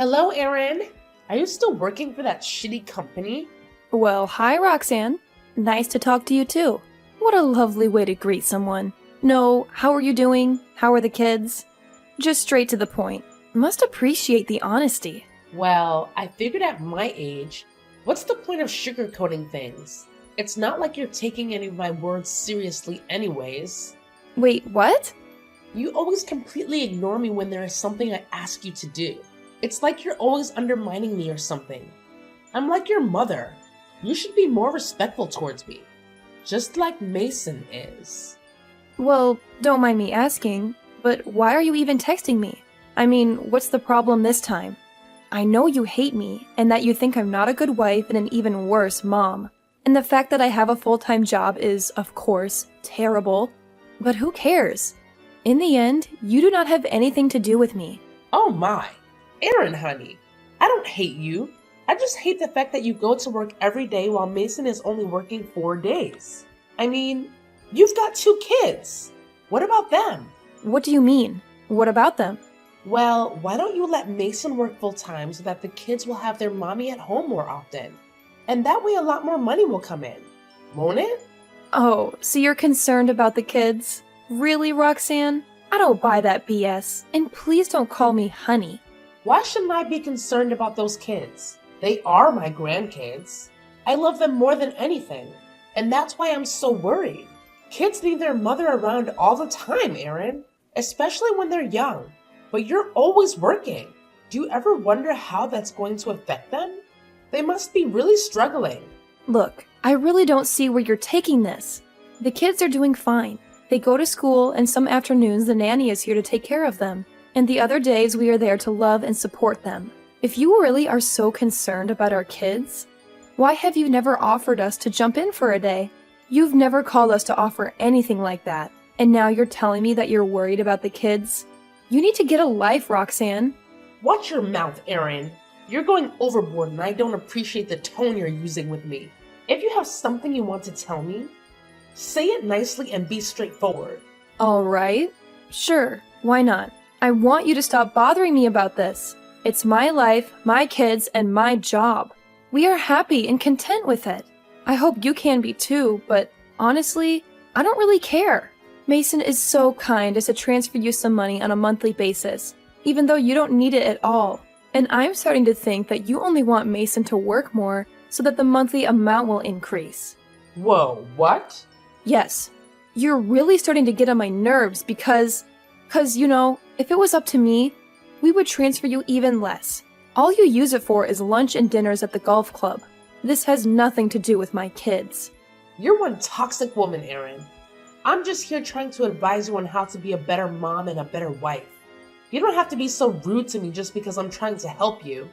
Hello, Erin. Are you still working for that shitty company? Well, hi, Roxanne. Nice to talk to you too. What a lovely way to greet someone. No, how are you doing? How are the kids? Just straight to the point. Must appreciate the honesty. Well, I figured at my age, what's the point of sugarcoating things? It's not like you're taking any of my words seriously anyways. Wait, what? You always completely ignore me when there is something I ask you to do. It's like you're always undermining me or something. I'm like your mother. You should be more respectful towards me. Just like Mason is. Well, don't mind me asking, but why are you even texting me? I mean, what's the problem this time? I know you hate me, and that you think I'm not a good wife and an even worse mom. And the fact that I have a full-time job is, of course, terrible. But who cares? In the end, you do not have anything to do with me. Oh my. Erin, honey. I don't hate you. I just hate the fact that you go to work every day while Mason is only working 4 days. I mean, you've got 2 kids. What about them? What do you mean? What about them? Well, why don't you let Mason work full-time so that the kids will have their mommy at home more often? And that way a lot more money will come in. Won't it? Oh, so you're concerned about the kids? Really, Roxanne? I don't buy that BS. And please don't call me honey. Why shouldn't I be concerned about those kids? They are my grandkids. I love them more than anything. And that's why I'm so worried. Kids need their mother around all the time, Erin. Especially when they're young. But you're always working. Do you ever wonder how that's going to affect them? They must be really struggling. Look, I really don't see where you're taking this. The kids are doing fine. They go to school, and some afternoons the nanny is here to take care of them. And the other days we are there to love and support them. If you really are so concerned about our kids, why have you never offered us to jump in for a day? You've never called us to offer anything like that. And now you're telling me that you're worried about the kids? You need to get a life, Roxanne. Watch your mouth, Erin. You're going overboard and I don't appreciate the tone you're using with me. If you have something you want to tell me, say it nicely and be straightforward. All right. Sure, why not? I want you to stop bothering me about this. It's my life, my kids, and my job. We are happy and content with it. I hope you can be too, but honestly, I don't really care. Mason is so kind as to transfer you some money on a monthly basis, even though you don't need it at all. And I'm starting to think that you only want Mason to work more so that the monthly amount will increase. Whoa, what? Yes, you're really starting to get on my nerves because, you know, if it was up to me, we would transfer you even less. All you use it for is lunch and dinners at the golf club. This has nothing to do with my kids. You're one toxic woman, Erin. I'm just here trying to advise you on how to be a better mom and a better wife. You don't have to be so rude to me just because I'm trying to help you.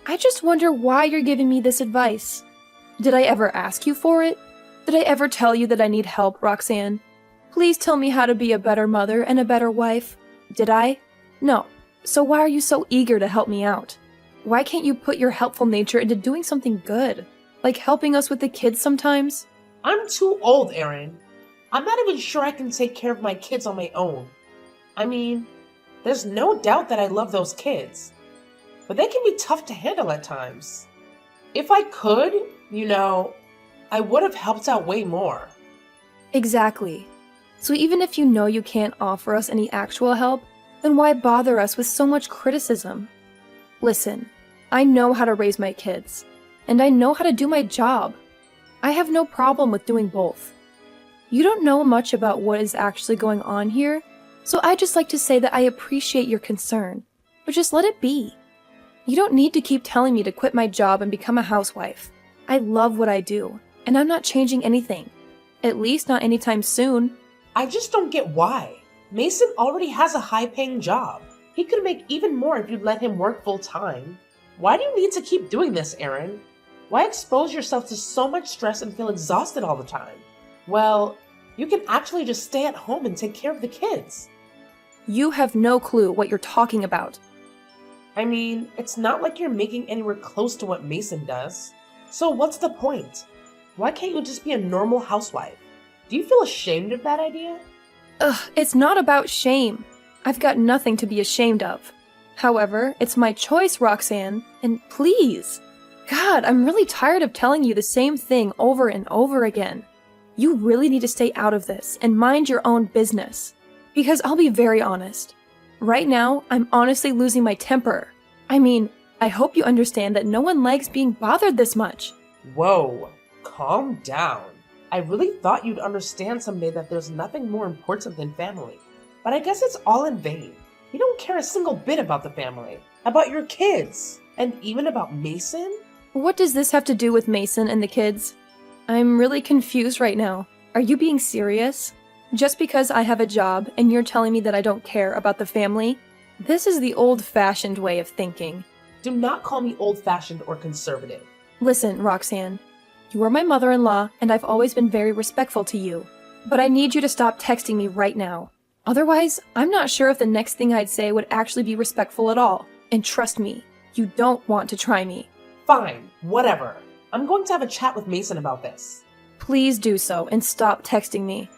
I just wonder why you're giving me this advice. Did I ever ask you for it? Did I ever tell you that I need help, Roxanne? Please tell me how to be a better mother and a better wife. Did I? No. So why are you so eager to help me out? Why can't you put your helpful nature into doing something good? Like helping us with the kids sometimes? I'm too old, Erin. I'm not even sure I can take care of my kids on my own. I mean, there's no doubt that I love those kids. But they can be tough to handle at times. If I could, I would have helped out way more. Exactly. So even if you know you can't offer us any actual help, then why bother us with so much criticism? Listen, I know how to raise my kids, and I know how to do my job. I have no problem with doing both. You don't know much about what is actually going on here, so I just like to say that I appreciate your concern, but just let it be. You don't need to keep telling me to quit my job and become a housewife. I love what I do, and I'm not changing anything. At least not anytime soon. I just don't get why. Mason already has a high-paying job. He could make even more if you'd let him work full-time. Why do you need to keep doing this, Erin? Why expose yourself to so much stress and feel exhausted all the time? Well, you can actually just stay at home and take care of the kids. You have no clue what you're talking about. I mean, it's not like you're making anywhere close to what Mason does. So what's the point? Why can't you just be a normal housewife? Do you feel ashamed of that idea? Ugh, it's not about shame. I've got nothing to be ashamed of. However, it's my choice, Roxanne, and please. God, I'm really tired of telling you the same thing over and over again. You really need to stay out of this and mind your own business. Because I'll be very honest. Right now, I'm honestly losing my temper. I mean, I hope you understand that no one likes being bothered this much. Whoa, calm down. I really thought you'd understand someday that there's nothing more important than family. But I guess it's all in vain. You don't care a single bit about the family, about your kids, and even about Mason? What does this have to do with Mason and the kids? I'm really confused right now. Are you being serious? Just because I have a job and you're telling me that I don't care about the family? This is the old-fashioned way of thinking. Do not call me old-fashioned or conservative. Listen, Roxanne. You are my mother-in-law, and I've always been very respectful to you. But I need you to stop texting me right now. Otherwise, I'm not sure if the next thing I'd say would actually be respectful at all. And trust me, you don't want to try me. Fine, whatever. I'm going to have a chat with Mason about this. Please do so and stop texting me.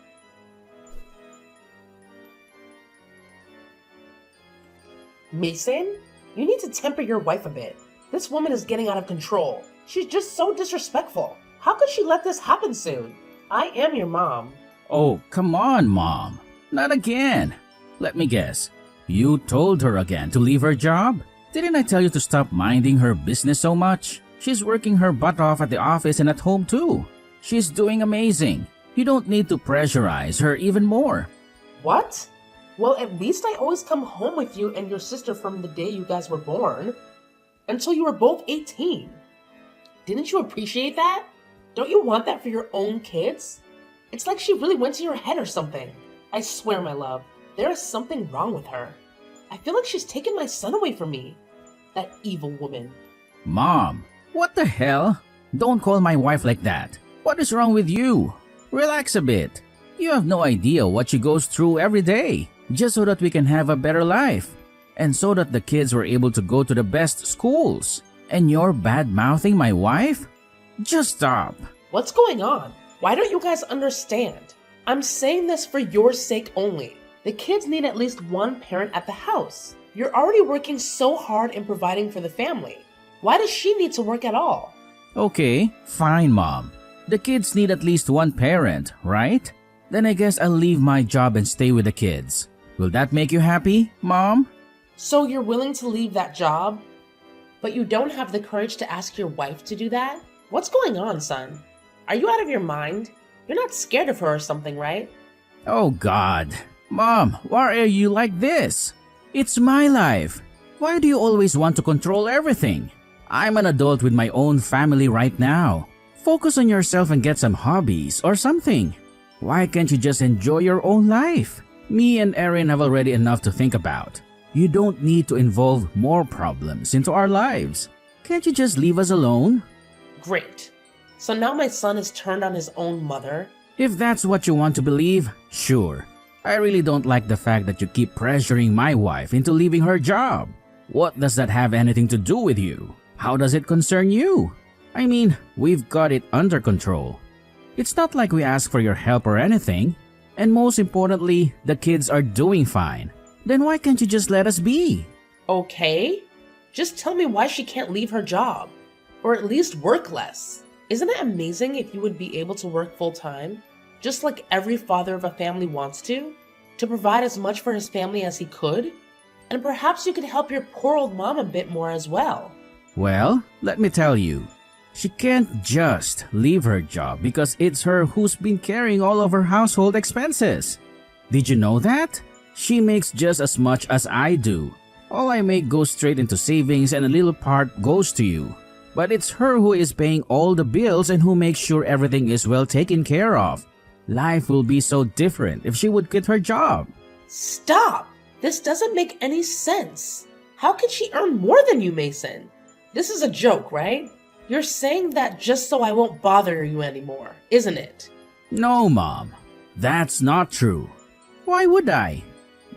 Mason, you need to temper your wife a bit. This woman is getting out of control. She's just so disrespectful. How could she let this happen soon? I am your mom. Oh, come on, Mom. Not again. Let me guess. You told her again to leave her job? Didn't I tell you to stop minding her business so much? She's working her butt off at the office and at home too. She's doing amazing. You don't need to pressurize her even more. What? Well, at least I always come home with you and your sister from the day you guys were born. Until you were both 18. Didn't you appreciate that? Don't you want that for your own kids? It's like she really went to your head or something. I swear, my love, there is something wrong with her. I feel like she's taken my son away from me. That evil woman. Mom, what the hell? Don't call my wife like that. What is wrong with you? Relax a bit. You have no idea what she goes through every day, just so that we can have a better life. And so that the kids were able to go to the best schools. And you're bad-mouthing my wife? Just stop. What's going on? Why don't you guys understand? I'm saying this for your sake only. The kids need at least one parent at the house. You're already working so hard in providing for the family. Why does she need to work at all? Okay, fine, Mom. The kids need at least one parent, right? Then I guess I'll leave my job and stay with the kids. Will that make you happy, Mom? So you're willing to leave that job? But you don't have the courage to ask your wife to do that? What's going on, son? Are you out of your mind? You're not scared of her or something, right? Oh, God. Mom, why are you like this? It's my life. Why do you always want to control everything? I'm an adult with my own family right now. Focus on yourself and get some hobbies or something. Why can't you just enjoy your own life? Me and Erin have already enough to think about. You don't need to involve more problems into our lives. Can't you just leave us alone? Great. So now my son has turned on his own mother? If that's what you want to believe, sure. I really don't like the fact that you keep pressuring my wife into leaving her job. What does that have anything to do with you? How does it concern you? I mean, we've got it under control. It's not like we ask for your help or anything. And most importantly, the kids are doing fine. Then why can't you just let us be? Okay. Just tell me why she can't leave her job. Or at least work less. Isn't it amazing if you would be able to work full-time? Just like every father of a family wants to provide as much for his family as he could? And perhaps you could help your poor old mom a bit more as well. Well, let me tell you. She can't just leave her job because it's her who's been carrying all of her household expenses. Did you know that? She makes just as much as I do. All I make goes straight into savings and a little part goes to you. But it's her who is paying all the bills and who makes sure everything is well taken care of. Life will be so different if she would quit her job. Stop! This doesn't make any sense. How can she earn more than you, Mason? This is a joke, right? You're saying that just so I won't bother you anymore, isn't it? No, Mom. That's not true. Why would I?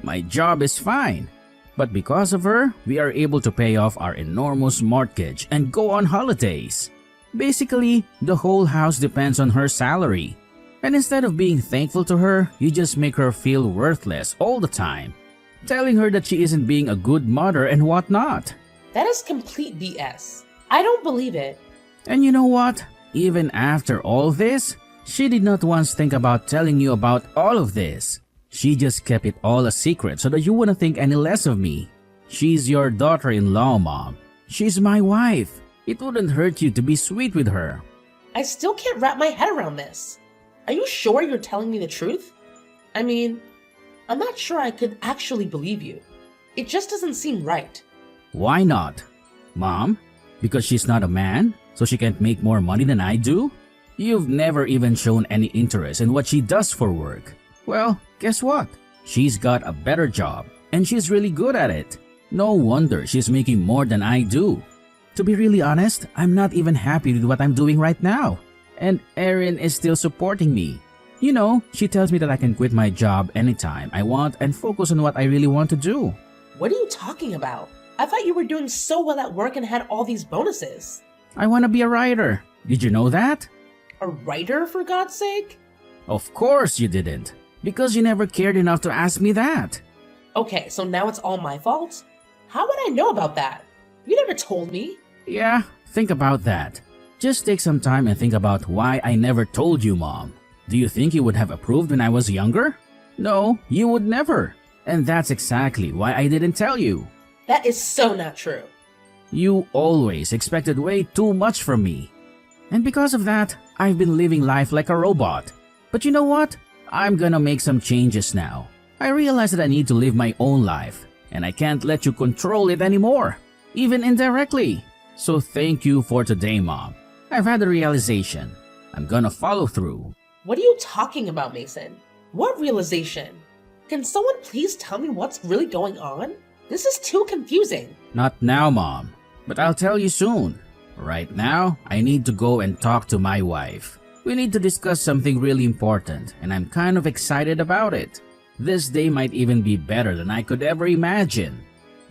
My job is fine. But because of her, we are able to pay off our enormous mortgage and go on holidays. Basically, the whole house depends on her salary. And instead of being thankful to her, you just make her feel worthless all the time. telling her that she isn't being a good mother and whatnot. That is complete BS. I don't believe it. And you know what? Even after all this, she did not once think about telling you about all of this. She just kept it all a secret so that you wouldn't think any less of me. She's your daughter-in-law, Mom. She's my wife. It wouldn't hurt you to be sweet with her. I still can't wrap my head around this. Are you sure you're telling me the truth? I mean, I'm not sure I could actually believe you. It just doesn't seem right. Why not? Mom? Because she's not a man, so she can't make more money than I do? You've never even shown any interest in what she does for work. Well, guess what? She's got a better job, and she's really good at it. No wonder she's making more than I do. To be really honest, I'm not even happy with what I'm doing right now. And Erin is still supporting me. You know, she tells me that I can quit my job anytime I want and focus on what I really want to do. What are you talking about? I thought you were doing so well at work and had all these bonuses. I want to be a writer. Did you know that? A writer, for God's sake? Of course you didn't. Because you never cared enough to ask me that. Okay, so now it's all my fault? How would I know about that? You never told me. Yeah, think about that. Just take some time and think about why I never told you, Mom. Do you think you would have approved when I was younger? No, you would never. And that's exactly why I didn't tell you. That is so not true. You always expected way too much from me. And because of that, I've been living life like a robot. But you know what? I'm gonna make some changes now. I realize that I need to live my own life, and I can't let you control it anymore, even indirectly. So thank you for today, Mom. I've had a realization. I'm gonna follow through. What are you talking about, Mason? What realization? Can someone please tell me what's really going on? This is too confusing. Not now, Mom, but I'll tell you soon. Right now, I need to go and talk to my wife. We need to discuss something really important, and I'm kind of excited about it. This day might even be better than I could ever imagine.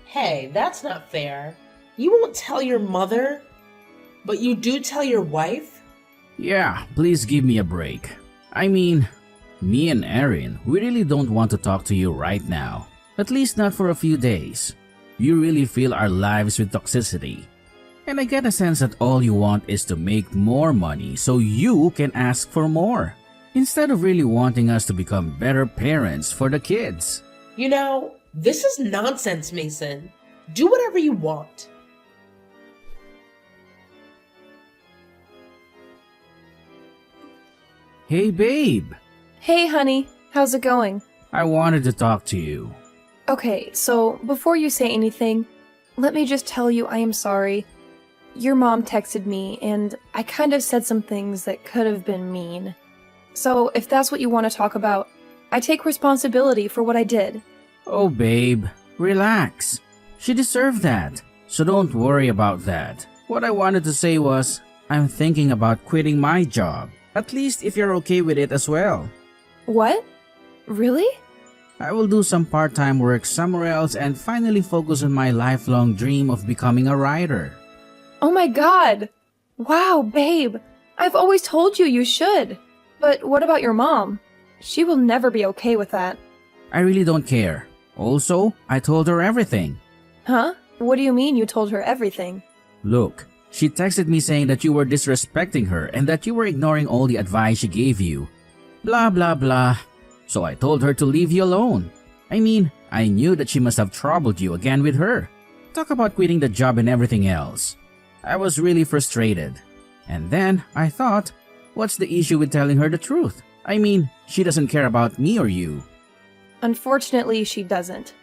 Hey, that's not fair. You won't tell your mother, but you do tell your wife? Yeah, please give me a break. I mean, me and Erin, we really don't want to talk to you right now. At least not for a few days. You really fill our lives with toxicity. And I get a sense that all you want is to make more money so you can ask for more, instead of really wanting us to become better parents for the kids. You know, this is nonsense, Mason. Do whatever you want. Hey, babe. Hey, honey. How's it going? I wanted to talk to you. Okay, so before you say anything, let me just tell you I am sorry. Your mom texted me, and I kind of said some things that could have been mean. So if that's what you want to talk about, I take responsibility for what I did. Oh, babe, relax. She deserved that, so don't worry about that. What I wanted to say was, I'm thinking about quitting my job, at least if you're okay with it as well. What? Really? I will do some part-time work somewhere else and finally focus on my lifelong dream of becoming a writer. Oh my god! Wow, babe! I've always told you you should. But what about your mom? She will never be okay with that. I really don't care. Also, I told her everything. Huh? What do you mean you told her everything? Look, she texted me saying that you were disrespecting her and that you were ignoring all the advice she gave you. Blah blah blah. So I told her to leave you alone. I mean, I knew that she must have troubled you again with her. Talk about quitting the job and everything else. I was really frustrated. And then I thought, what's the issue with telling her the truth? I mean, she doesn't care about me or you. Unfortunately, she doesn't.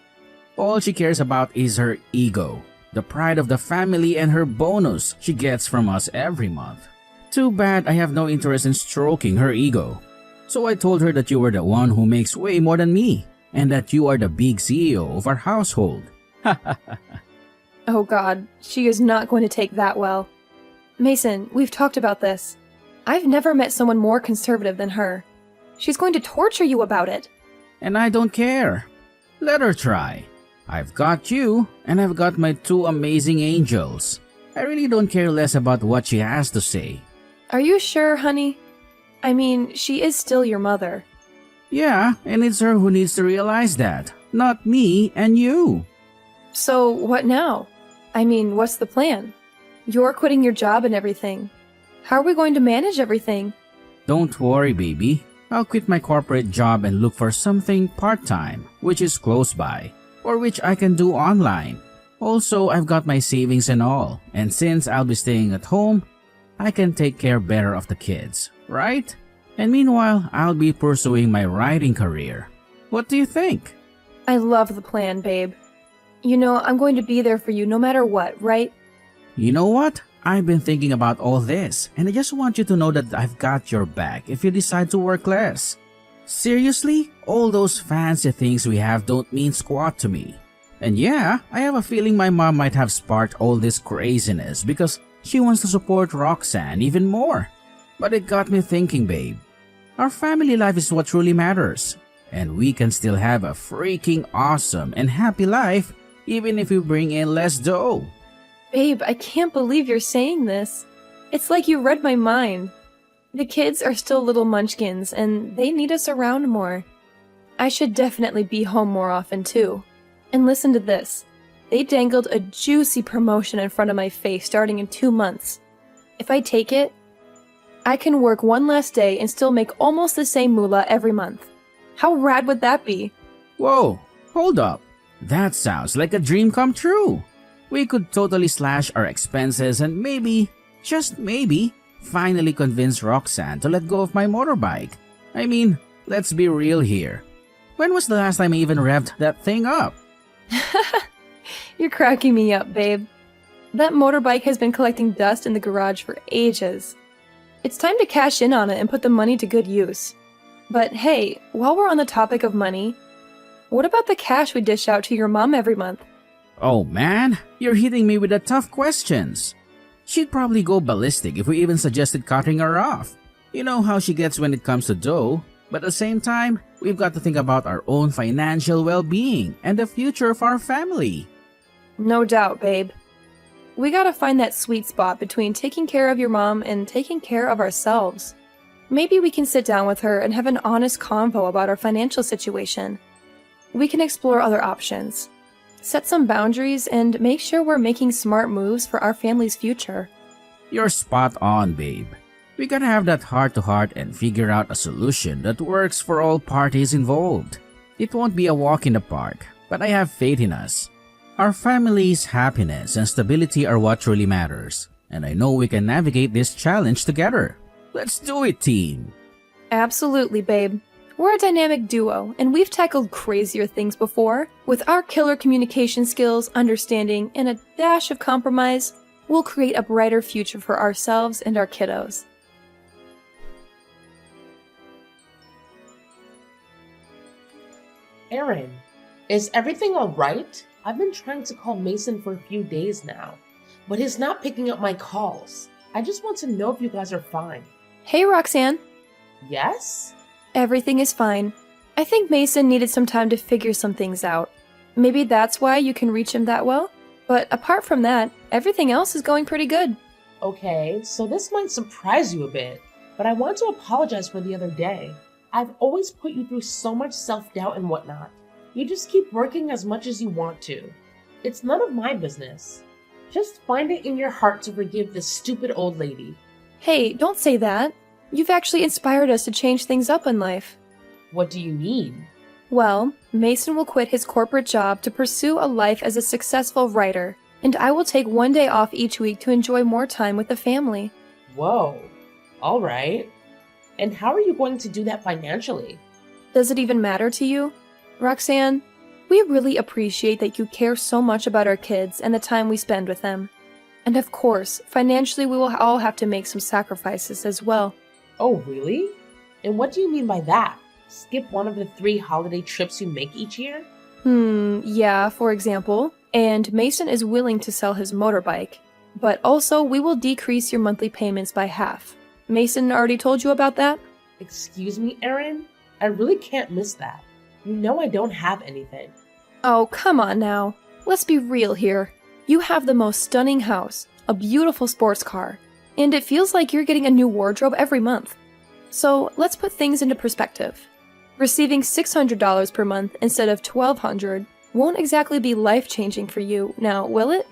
All she cares about is her ego, the pride of the family, and her bonus she gets from us every month. Too bad I have no interest in stroking her ego. So I told her that you were the one who makes way more than me, and that you are the big CEO of our household. Oh god, she is not going to take that well. Mason, we've talked about this. I've never met someone more conservative than her. She's going to torture you about it. And I don't care. Let her try. I've got you, and I've got my two amazing angels. I really don't care less about what she has to say. Are you sure, honey? I mean, she is still your mother. Yeah, and it's her who needs to realize that. not me and you. So, what now? I mean, what's the plan? You're quitting your job and everything. How are we going to manage everything? Don't worry, baby. I'll quit my corporate job and look for something part-time, which is close by, or which I can do online. Also, I've got my savings and all, and since I'll be staying at home, I can take care better of the kids, right? And meanwhile, I'll be pursuing my writing career. What do you think? I love the plan, babe. You know, I'm going to be there for you no matter what, right? You know what? I've been thinking about all this, and I just want you to know that I've got your back if you decide to work less. Seriously, all those fancy things we have don't mean squat to me. And yeah, I have a feeling my mom might have sparked all this craziness because she wants to support Roxanne even more. But it got me thinking, babe. Our family life is what truly matters, and we can still have a freaking awesome and happy life even if we bring in less dough. Babe, I can't believe you're saying this. It's like you read my mind. The kids are still little munchkins, and they need us around more. I should definitely be home more often, too. And listen to this. They dangled a juicy promotion in front of my face starting in 2 months. If I take it, I can work one last day and still make almost the same moolah every month. How rad would that be? Whoa, hold up. That sounds like a dream come true. We could totally slash our expenses and maybe, just maybe, finally convince Roxanne to let go of my motorbike. I mean, let's be real here. When was the last time I even revved that thing up? You're cracking me up, babe. That motorbike has been collecting dust in the garage for ages. It's time to cash in on it and put the money to good use. But hey, while we're on the topic of money, what about the cash we dish out to your mom every month? Oh man, you're hitting me with the tough questions. She'd probably go ballistic if we even suggested cutting her off. You know how she gets when it comes to dough, but at the same time, we've got to think about our own financial well-being and the future of our family. No doubt, babe. We gotta find that sweet spot between taking care of your mom and taking care of ourselves. Maybe we can sit down with her and have an honest convo about our financial situation. We can explore other options, set some boundaries, and make sure we're making smart moves for our family's future. You're spot on, babe. We gotta have that heart-to-heart and figure out a solution that works for all parties involved. It won't be a walk in the park, but I have faith in us. Our family's happiness and stability are what truly matters, and I know we can navigate this challenge together. Let's do it, team! Absolutely, babe. We're a dynamic duo, and we've tackled crazier things before. With our killer communication skills, understanding, and a dash of compromise, we'll create a brighter future for ourselves and our kiddos. Aaron, is everything all right? I've been trying to call Mason for a few days now, but he's not picking up my calls. I just want to know if you guys are fine. Hey, Roxanne. Yes? Everything is fine. I think Mason needed some time to figure some things out. Maybe that's why you can reach him that well. But apart from that, everything else is going pretty good. Okay, so this might surprise you a bit, but I want to apologize for the other day. I've always put you through so much self-doubt and whatnot. You just keep working as much as you want to. It's none of my business. Just find it in your heart to forgive this stupid old lady. Hey, don't say that. You've actually inspired us to change things up in life. What do you mean? Well, Mason will quit his corporate job to pursue a life as a successful writer, and I will take one day off each week to enjoy more time with the family. Whoa. All right. And how are you going to do that financially? Does it even matter to you? Roxanne, we really appreciate that you care so much about our kids and the time we spend with them. And of course, financially we will all have to make some sacrifices as well. Oh, really? And what do you mean by that? Skip one of the 3 holiday trips you make each year? Yeah, for example. And Mason is willing to sell his motorbike. But also, we will decrease your monthly payments by half. Mason already told you about that? Excuse me, Aaron? I really can't miss that. You know I don't have anything. Oh, come on now. Let's be real here. You have the most stunning house, a beautiful sports car, and it feels like you're getting a new wardrobe every month. So let's put things into perspective. Receiving $600 per month instead of $1,200 won't exactly be life-changing for you, now will it?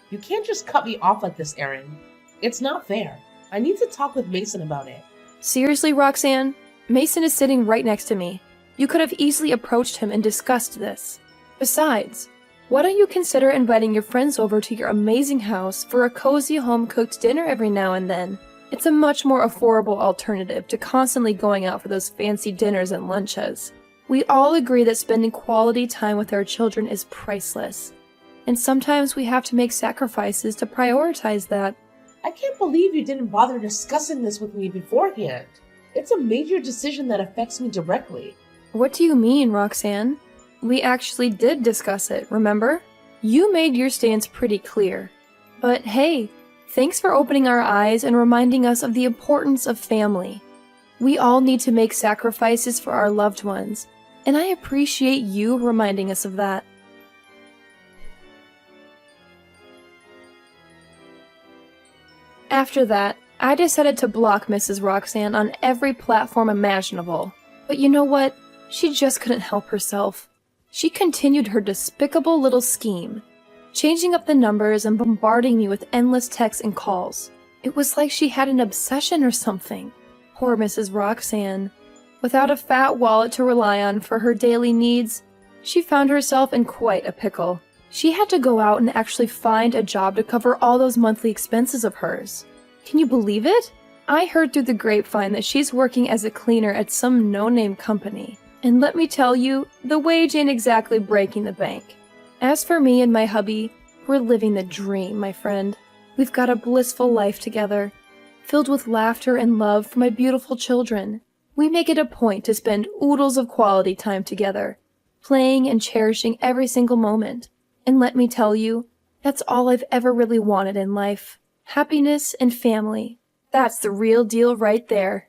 You can't just cut me off like this, Erin. It's not fair. I need to talk with Mason about it. Seriously, Roxanne? Mason is sitting right next to me. You could have easily approached him and discussed this. Besides, why don't you consider inviting your friends over to your amazing house for a cozy home-cooked dinner every now and then? It's a much more affordable alternative to constantly going out for those fancy dinners and lunches. We all agree that spending quality time with our children is priceless. And sometimes we have to make sacrifices to prioritize that. I can't believe you didn't bother discussing this with me beforehand. It's a major decision that affects me directly. What do you mean, Roxanne? We actually did discuss it, remember? You made your stance pretty clear. But hey, thanks for opening our eyes and reminding us of the importance of family. We all need to make sacrifices for our loved ones, and I appreciate you reminding us of that. After that, I decided to block Mrs. Roxanne on every platform imaginable. But you know what? She just couldn't help herself. She continued her despicable little scheme, changing up the numbers and bombarding me with endless texts and calls. It was like she had an obsession or something. Poor Mrs. Roxanne. Without a fat wallet to rely on for her daily needs, she found herself in quite a pickle. She had to go out and actually find a job to cover all those monthly expenses of hers. Can you believe it? I heard through the grapevine that she's working as a cleaner at some no-name company. And let me tell you, the wage ain't exactly breaking the bank. As for me and my hubby, we're living the dream, my friend. We've got a blissful life together, filled with laughter and love for my beautiful children. We make it a point to spend oodles of quality time together, playing and cherishing every single moment. And let me tell you, that's all I've ever really wanted in life. Happiness and family. That's the real deal right there.